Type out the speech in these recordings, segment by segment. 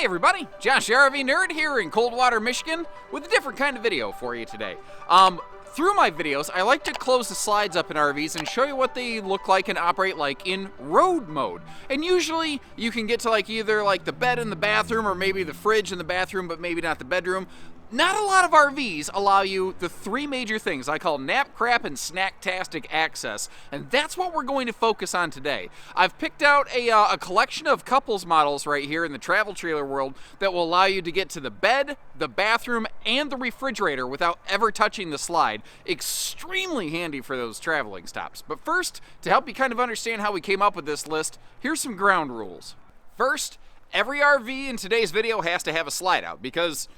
Hey everybody, Josh the RV Nerd here in Coldwater, Michigan with a different kind of video for you today. Through my videos, I like to close the slides up in RVs and show you what they look like and operate like in road mode. And usually you can get to either the bed in the bathroom or maybe the fridge in the bathroom, but maybe not the bedroom. Not a lot of RVs allow you the three major things I call nap, crap, and snacktastic access, and that's what we're going to focus on today. I've picked out a collection of couples models right here in the travel trailer world that will allow you to get to the bed, the bathroom, and the refrigerator without ever touching the slide. Extremely handy for those traveling stops. But first, to help you kind of understand how we came up with this list, here's some ground rules. First, every RV in today's video has to have a slide out because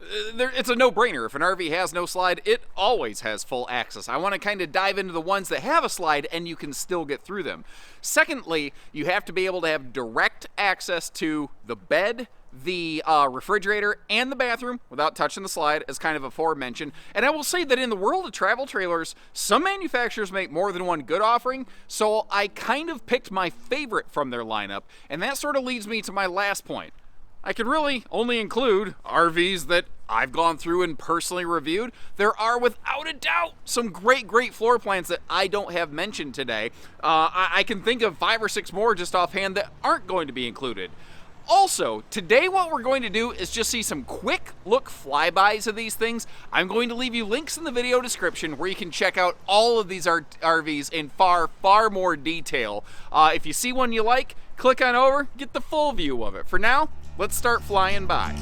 it's a no-brainer. If an RV has no slide, it always has full access. I want to kind of dive into the ones that have a slide and you can still get through them. Secondly, you have to be able to have direct access to the bed, the refrigerator, and the bathroom without touching the slide, as kind of aforementioned. And I will say that in the world of travel trailers, some manufacturers make more than one good offering, so I kind of picked my favorite from their lineup, and that sort of leads me to my last point. I can really only include RVs that I've gone through and personally reviewed. There are, without a doubt, some great floor plans that I don't have mentioned today. I can think of 5 or 6 more just offhand that aren't going to be included. Also, today what we're going to do is just see some quick look flybys of these things. I'm going to leave you links in the video description where you can check out all of these RVs in far more detail. If you see one you like, click on over, get the full view of it. For now, let's start flying by.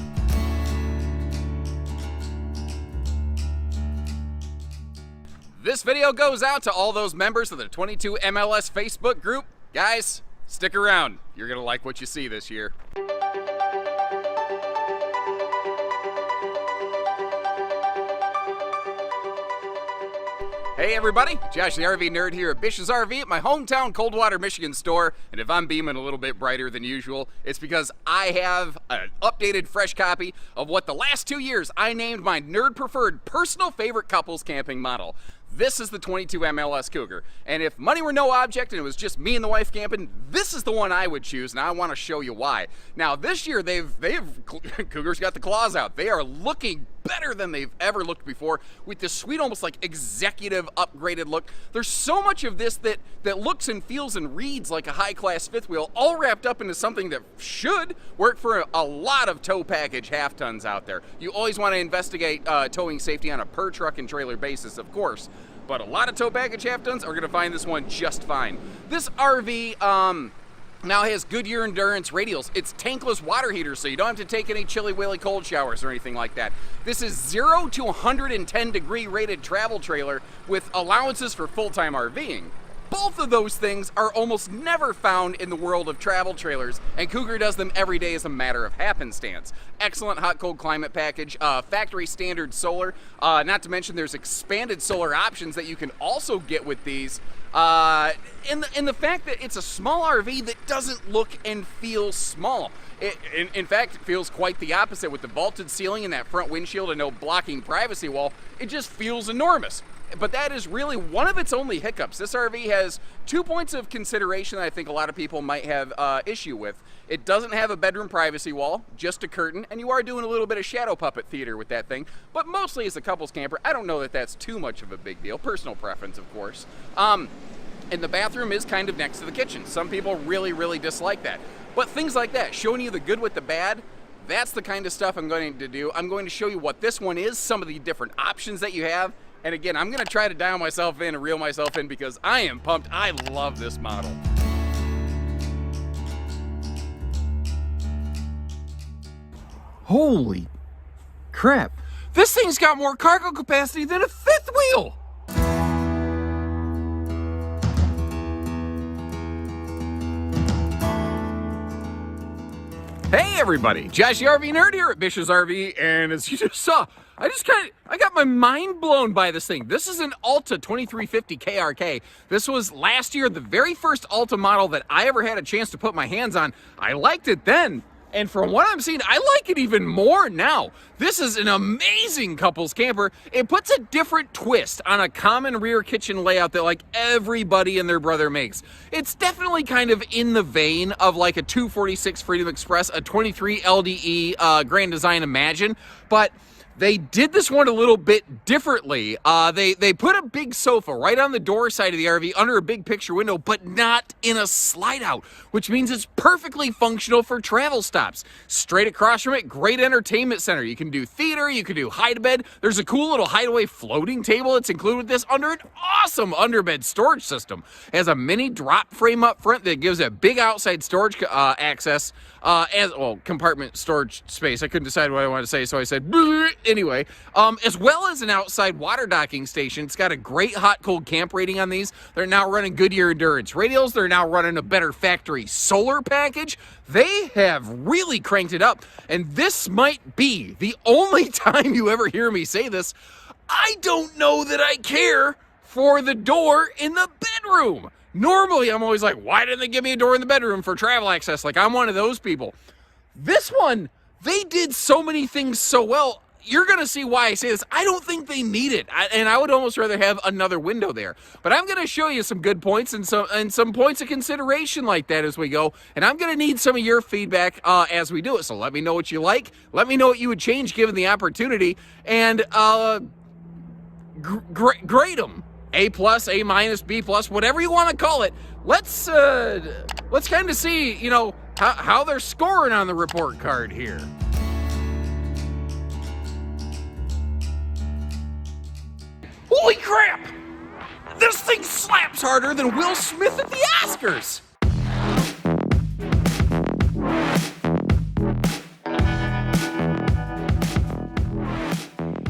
This video goes out to all those members of the 22 MLS Facebook group. Guys, stick around. You're gonna like what you see this year. Hey everybody, Josh the RV Nerd here at Bish's RV at my hometown Coldwater, Michigan store. And if I'm beaming a little bit brighter than usual, it's because I have an updated fresh copy of what the last 2 years I named my nerd preferred personal favorite couples camping model. This is the 22 MLS Cougar, and if money were no object and it was just me and the wife camping, this is the one I would choose, and I want to show you why. Now this year Cougar's got the claws out. They are looking better than they've ever looked before with this sweet, almost like executive upgraded look. There's so much of this that looks and feels and reads like a high-class fifth wheel, all wrapped up into something that should work for a lot of tow package half tons out there. You always want to investigate towing safety on a per truck and trailer basis, of course. But a lot of tow package half tons are going to find this one just fine. This RV now has Goodyear Endurance radials. It's tankless water heaters, so you don't have to take any chilly willy cold showers or anything like that. This is 0 to 110 degree rated travel trailer with allowances for full-time RVing. Both of those things are almost never found in the world of travel trailers, and Cougar does them every day as a matter of happenstance. Excellent hot-cold climate package, factory standard solar, not to mention there's expanded solar options that you can also get with these. And the fact that it's a small RV that doesn't look and feel small. In fact, it feels quite the opposite with the vaulted ceiling and that front windshield and no blocking privacy wall. It just feels enormous. But that is really one of its only hiccups. This RV has 2 points of consideration that I think a lot of people might have issue with. It doesn't have a bedroom privacy wall, just a curtain, and you are doing a little bit of shadow puppet theater with that thing. But mostly as a couples camper, I don't know that that's too much of a big deal. Personal preference, of course. And the bathroom is kind of next to the kitchen. Some people really dislike that. But things like that, showing you the good with the bad, that's the kind of stuff I'm going to do. I'm going to show you what this one is, some of the different options that you have. And again, I'm gonna try to dial myself in and reel myself in because I am pumped. I love this model. Holy crap. This thing's got more cargo capacity than a fifth wheel. Hey everybody, Josh the RV Nerd here at Bish's RV, and as you just saw, I got my mind blown by this thing. This is an Alta 2350 KRK. This was last year the very first Alta model that I ever had a chance to put my hands on. I liked it then, And from what I'm seeing, I like it even more now. This is an amazing couples camper. It puts a different twist on a common rear kitchen layout that like everybody and their brother makes. It's definitely kind of in the vein of like a 246 Freedom Express, a 23 LDE Grand Design Imagine, but they did this one a little bit differently. They put a big sofa right on the door side of the RV under a big picture window, but not in a slide out, which means it's perfectly functional for travel stops. Straight across from it, great entertainment center. You can do theater, you can do hide-a-bed. There's a cool little hideaway floating table that's included with this under an awesome underbed storage system. It has a mini drop frame up front that gives it big outside storage access, compartment storage space. I couldn't decide what I wanted to say, so I said, bleh. Anyway, as well as an outside water docking station. It's got a great hot-cold camp rating on these. They're now running Goodyear Endurance radials. They're now running a better factory solar package. They have really cranked it up, and this might be the only time you ever hear me say this. I don't know that I care for the door in the bedroom. Normally, I'm always like, why didn't they give me a door in the bedroom for travel access? Like, I'm one of those people. This one, they did so many things so well. You're going to see why I say this. I don't think they need it, and I would almost rather have another window there. But I'm going to show you some good points and some points of consideration like that as we go, and I'm going to need some of your feedback as we do it. So let me know what you like. Let me know what you would change given the opportunity, and grade them. A+, A-, B+, whatever you want to call it. Let's kind of see, you know, how they're scoring on the report card here. Holy crap! This thing slaps harder than Will Smith at the Oscars!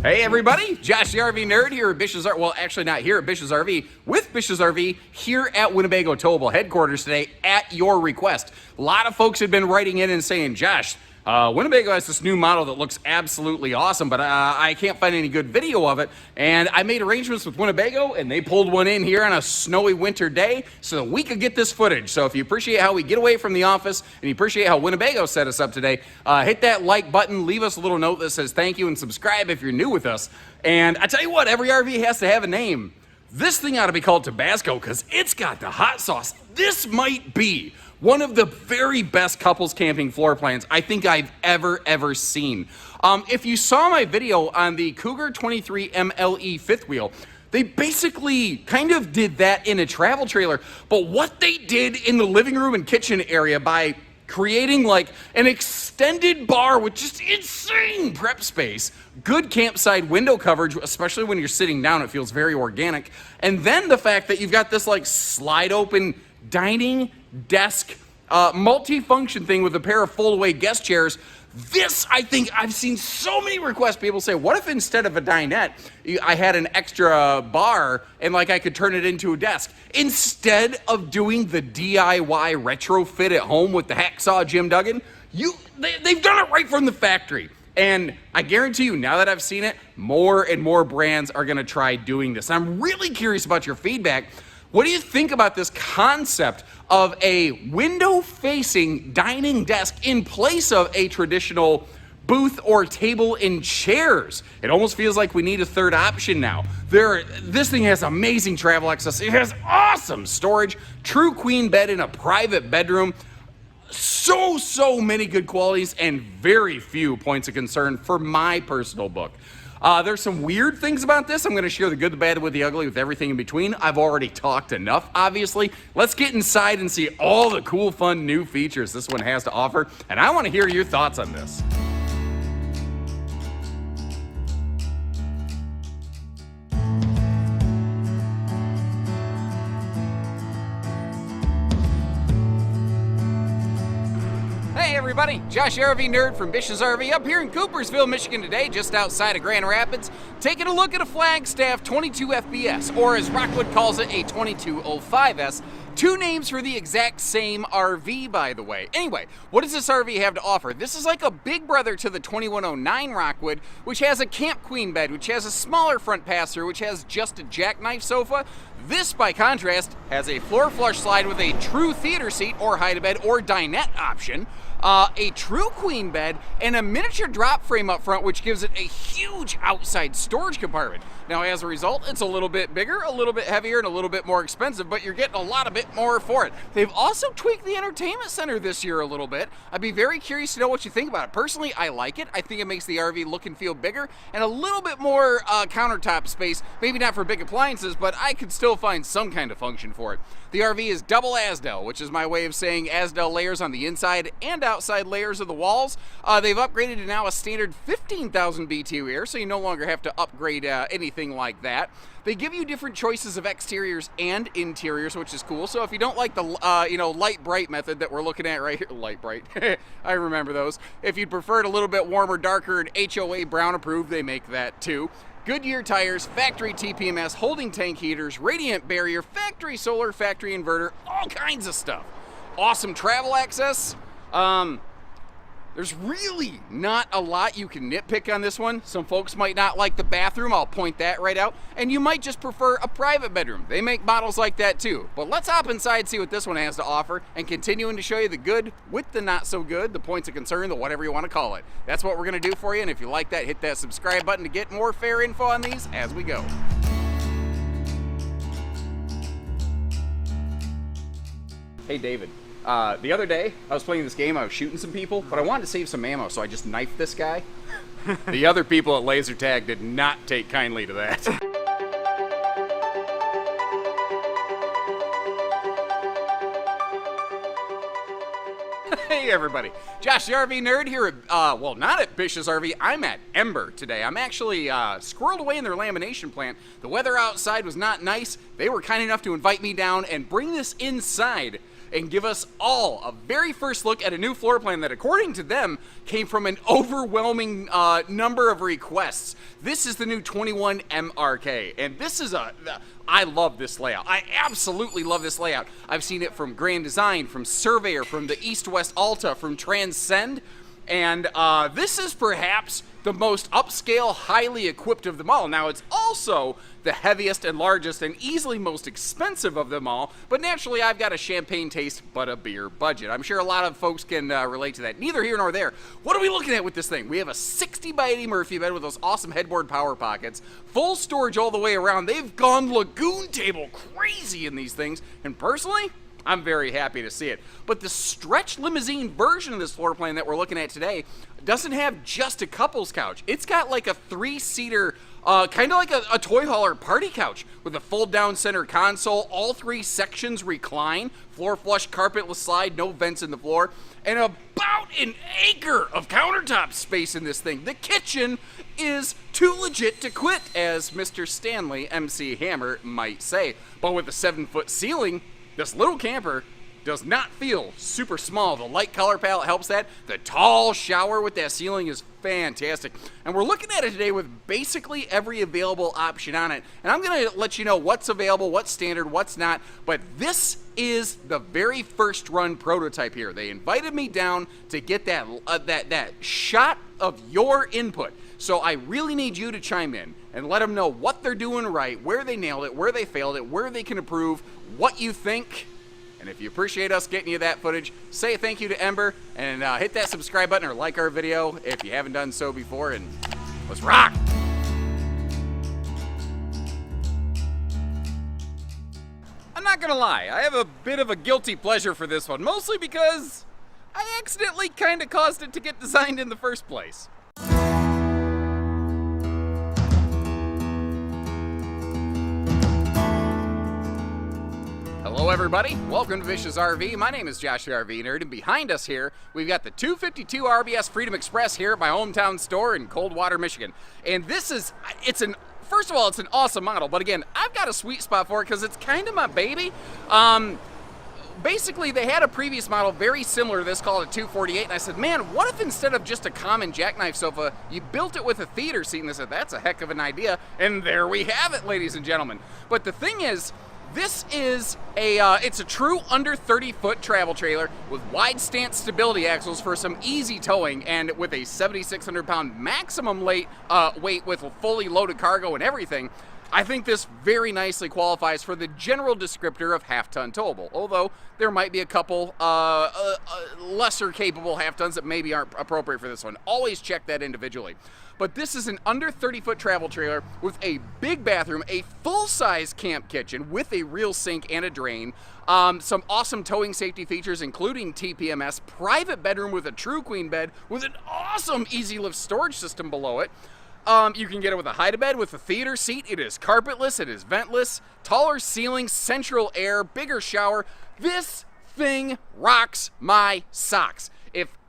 Hey everybody, Josh the RV Nerd here at Bish's RV. Well, actually not here at Bish's RV, with Bish's RV here at Winnebago Towable headquarters today at your request. A lot of folks had been writing in and saying, Josh, Winnebago has this new model that looks absolutely awesome, but I can't find any good video of it. And I made arrangements with Winnebago, and they pulled one in here on a snowy winter day so that we could get this footage. So if you appreciate how we get away from the office and you appreciate how Winnebago set us up today, hit that like button, leave us a little note that says thank you, and subscribe if you're new with us. And I tell you what, every RV has to have a name. This thing ought to be called Tabasco because it's got the hot sauce. This might be one of the very best couples camping floor plans I think I've ever seen. If you saw my video on the Cougar 23 MLE fifth wheel, they basically kind of did that in a travel trailer. But what they did in the living room and kitchen area by creating like an extended bar with just insane prep space, good campsite window coverage, especially when you're sitting down, it feels very organic. And then the fact that you've got this like slide open dining desk, multi-function thing with a pair of fold-away guest chairs. This, I think, I've seen so many requests. People say, what if instead of a dinette, I had an extra bar and like I could turn it into a desk? Instead of doing the DIY retrofit at home with the hacksaw Jim Duggan, they've done it right from the factory. And I guarantee you, now that I've seen it, more and more brands are gonna try doing this. I'm really curious about your feedback. What do you think about this concept of a window-facing dining desk in place of a traditional booth or table and chairs? It almost feels like we need a third option now. This thing has amazing travel access. It has awesome storage, true queen bed in a private bedroom. So many good qualities and very few points of concern for my personal book. There's some weird things about this. I'm going to share the good, the bad, with the ugly, with everything in between. I've already talked enough, obviously. Let's get inside and see all the cool, fun, new features this one has to offer. And I want to hear your thoughts on this. Hey everybody, Josh RV Nerd from Bish's RV up here in Coopersville, Michigan today, just outside of Grand Rapids, taking a look at a Flagstaff 22 FBS, or as Rockwood calls it, a 2205S. Two names for the exact same RV, by the way. Anyway, what does this RV have to offer? This is like a big brother to the 2109 Rockwood, which has a camp queen bed, which has a smaller front pass-through, which has just a jackknife sofa. This, by contrast, has a floor flush slide with a true theater seat or hide-a-bed or dinette option. a true queen bed, and a miniature drop frame up front, which gives it a huge outside storage compartment. Now, as a result, it's a little bit bigger, a little bit heavier, and a little bit more expensive, but you're getting a lot of bit more for it. They've also tweaked the entertainment center this year a little bit. I'd be very curious to know what you think about it. Personally, I like it. I think it makes the RV look and feel bigger and a little bit more countertop space. Maybe not for big appliances, but I could still find some kind of function for it. The RV is double Asdel, which is my way of saying Asdel layers on the inside and outside layers of the walls. They've upgraded to now a standard 15,000 BTU air, so you no longer have to upgrade anything like that. They give you different choices of exteriors and interiors, which is cool. So if you don't like the light bright method that we're looking at right here, light bright, I remember those. If you'd prefer it a little bit warmer, darker, and HOA brown approved, they make that too. Goodyear tires, factory TPMS, holding tank heaters, radiant barrier, factory solar, factory inverter, all kinds of stuff. Awesome travel access. There's really not a lot you can nitpick on this one. Some folks might not like the bathroom, I'll point that right out, and you might just prefer a private bedroom. They make models like that too. But let's hop inside, see what this one has to offer, and continuing to show you the good with the not so good, the points of concern, the whatever you want to call it. That's what we're gonna do for you, and if you like that, hit that subscribe button to get more fair info on these as we go. Hey David. The other day, I was playing this game, I was shooting some people, but I wanted to save some ammo, so I just knifed this guy. The other people at laser tag did not take kindly to that. Hey everybody, Josh the RV Nerd here at, well, not at Bish's RV, I'm at Ember today. I'm actually squirreled away in their lamination plant. The weather outside was not nice. They were kind enough to invite me down and bring this inside and give us all a very first look at a new floor plan that, according to them, came from an overwhelming number of requests. This is the new 21 MRK, and this is I love this layout. I absolutely love this layout. I've seen it from Grand Design, from Surveyor, from the East-West Alta, from Transcend, and this is perhaps the most upscale, highly equipped of them all. Now, it's also the heaviest and largest and easily most expensive of them all, but naturally I've got a champagne taste but a beer budget. I'm sure a lot of folks can relate to that. Neither here nor there. What are we looking at with this thing? We have a 60 by 80 Murphy bed with those awesome headboard power pockets, full storage all the way around. They've gone lagoon table crazy in these things, and personally, I'm very happy to see it. But the stretch limousine version of this floor plan that we're looking at today doesn't have just a couple's couch. It's got like a 3-seater, kind of like a toy hauler party couch with a fold-down center console. All 3 sections recline, floor flush, carpetless slide, no vents in the floor, and about an acre of countertop space in this thing. The kitchen is too legit to quit, as Mr. Stanley MC Hammer might say. But with a 7-foot ceiling, this little camper does not feel super small. The light color palette helps that. The tall shower with that ceiling is fantastic. And we're looking at it today with basically every available option on it. And I'm going to let you know what's available, what's standard, what's not. But this is the very first run prototype here. They invited me down to get that shot of your input. So I really need you to chime in and let them know what they're doing right, where they nailed it, where they failed it, where they can improve, what you think. And if you appreciate us getting you that footage, say thank you to Ember and hit that subscribe button or like our video if you haven't done so before, and let's rock! I'm not gonna lie, I have a bit of a guilty pleasure for this one, mostly because I accidentally kinda caused it to get designed in the first place. Hello everybody, welcome to Bish's RV. My name is Josh the RV Nerd, and behind us here, we've got the 252 RBS Freedom Express here at my hometown store in Coldwater, Michigan. And this is, first of all, it's an awesome model, but again, I've got a sweet spot for it because it's kind of my baby. Basically, they had a previous model very similar to this called a 248, and I said, man, what if instead of just a common jackknife sofa, you built it with a theater seat? And they said, that's a heck of an idea, and there we have it, ladies and gentlemen. But the thing is, this is it's a true under 30-foot travel trailer with wide stance stability axles for some easy towing, and with a 7,600-pound maximum weight with a fully loaded cargo and everything. I think this very nicely qualifies for the general descriptor of half-ton towable, although there might be a couple lesser capable half-tons that maybe aren't appropriate for this one. Always check that individually. But this is an under 30-foot travel trailer with a big bathroom, a full-size camp kitchen with a real sink and a drain, some awesome towing safety features including TPMS, private bedroom with a true queen bed with an awesome easy lift storage system below it. You can get it with a hide-a-bed with a theater seat. It is carpetless, it is ventless, taller ceiling, central air, bigger shower. This thing rocks my socks.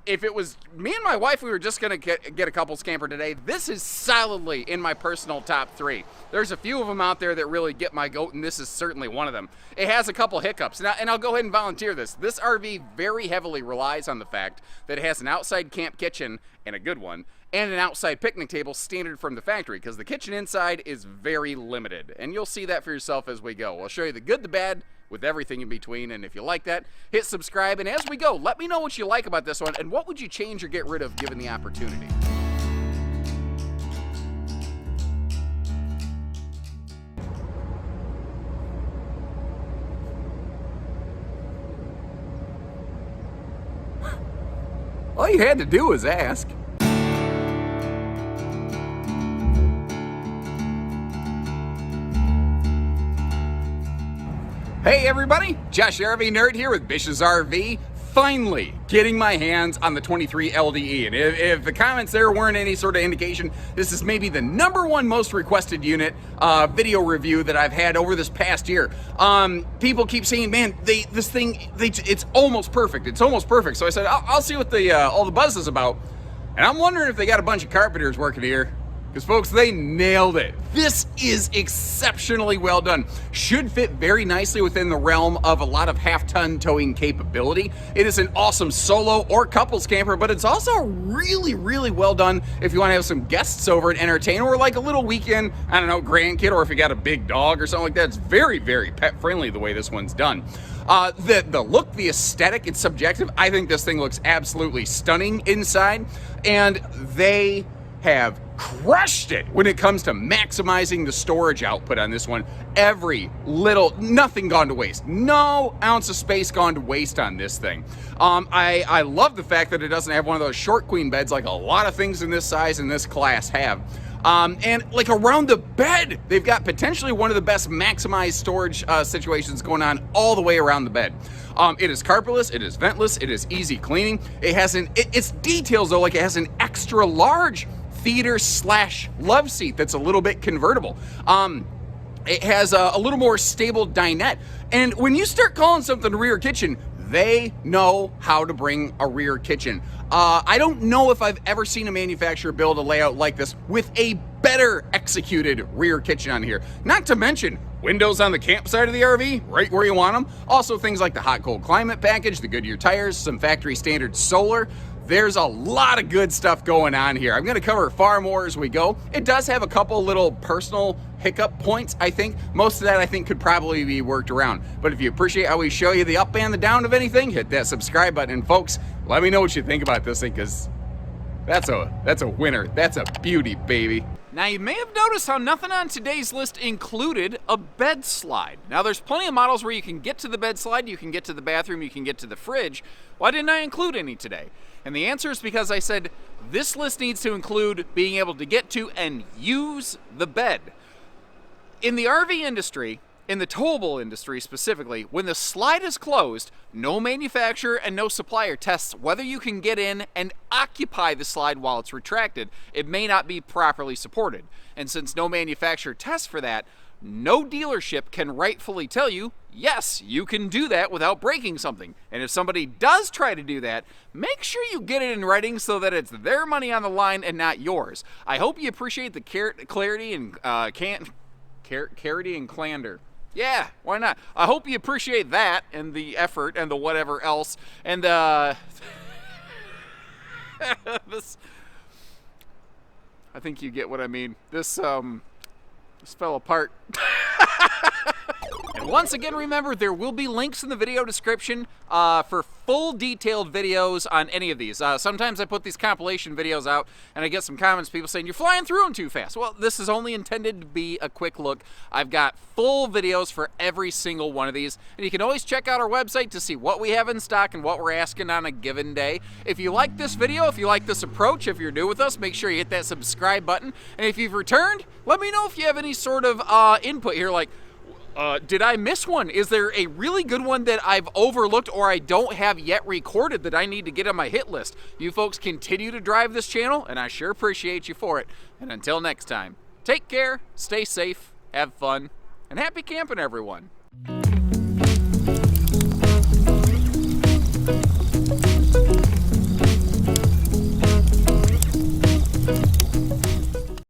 If it was me and my wife, we were just gonna get a couples camper today, this is solidly in my personal top 3. There's a few of them out there that really get my goat, and this is certainly one of them. It has a couple hiccups, and I'll go ahead and volunteer this. This RV very heavily relies on the fact that it has an outside camp kitchen, and a good one, and an outside picnic table standard from the factory, because the kitchen inside is very limited, and you'll see that for yourself as we go. I'll show you the good, the bad, with everything in between, and if you like that, hit subscribe, and as we go, let me know what you like about this one, and what would you change or get rid of given the opportunity. All you had to do was ask. Hey everybody, Josh RV Nerd here with Bish's RV. Finally getting my hands on the 23 LDE, and if the comments there weren't any sort of indication, this is maybe the #1 most requested unit video review that I've had over this past year. People keep saying, man, it's almost perfect. It's almost perfect. So I said, I'll see what all the buzz is about, and I'm wondering if they got a bunch of carpenters working here. Because folks, they nailed it. This is exceptionally well done. Should fit very nicely within the realm of a lot of half-ton towing capability. It is an awesome solo or couples camper, but it's also really, really well done if you want to have some guests over and entertain, or like a little weekend, I don't know, grandkid, or if you got a big dog or something like that. It's very, very pet-friendly the way this one's done. The look, the aesthetic, it's subjective. I think this thing looks absolutely stunning inside, and they have crushed it when it comes to maximizing the storage output on this one. Nothing gone to waste. No ounce of space gone to waste on this thing. I love the fact that it doesn't have one of those short queen beds like a lot of things in this size and this class have. And like around the bed, they've got potentially one of the best maximized storage situations going on all the way around the bed. It is carpetless, it is ventless, it is easy cleaning. It has it's details though, like it has an extra large theater/love seat that's a little bit convertible. It has a little more stable dinette. And when you start calling something a rear kitchen, they know how to bring a rear kitchen. I don't know if I've ever seen a manufacturer build a layout like this with a better executed rear kitchen on here. Not to mention windows on the campsite of the RV, right where you want them. Also things like the hot-cold climate package, the Goodyear tires, some factory standard solar. There's a lot of good stuff going on here. I'm going to cover far more as we go. It does have a couple little personal hiccup points, I think. Most of that, I think, could probably be worked around. But if you appreciate how we show you the up and the down of anything, hit that subscribe button. And folks, let me know what you think about this thing, because that's a winner. That's a beauty, baby. Now, you may have noticed how nothing on today's list included a bed slide. Now, there's plenty of models where you can get to the bed slide, you can get to the bathroom, you can get to the fridge. Why didn't I include any today? And the answer is because I said this list needs to include being able to get to and use the bed. In the RV industry, in the towable industry specifically, when the slide is closed, no manufacturer and no supplier tests whether you can get in and occupy the slide while it's retracted. It may not be properly supported. And since no manufacturer tests for that, no dealership can rightfully tell you, yes, you can do that without breaking something. And if somebody does try to do that, make sure you get it in writing so that it's their money on the line and not yours. I hope you appreciate the clarity and clarity and candor. Yeah, why not? I hope you appreciate that and the effort and the whatever else. And this, I think you get what I mean. This fell apart. And Once again, remember, there will be links in the video description for full detailed videos on any of these. Sometimes I put these compilation videos out and I get some comments, people saying, you're flying through them too fast. Well, this is only intended to be a quick look. I've got full videos for every single one of these, and you can always check out our website to see what we have in stock and what we're asking on a given day. If you like this video, if you like this approach, if you're new with us, make sure you hit that subscribe button. And if you've returned, let me know if you have any sort of input here, like, did I miss one? Is there a really good one that I've overlooked or I don't have yet recorded that I need to get on my hit list? You folks continue to drive this channel, and I sure appreciate you for it. And until next time, take care, stay safe, have fun, and happy camping, everyone.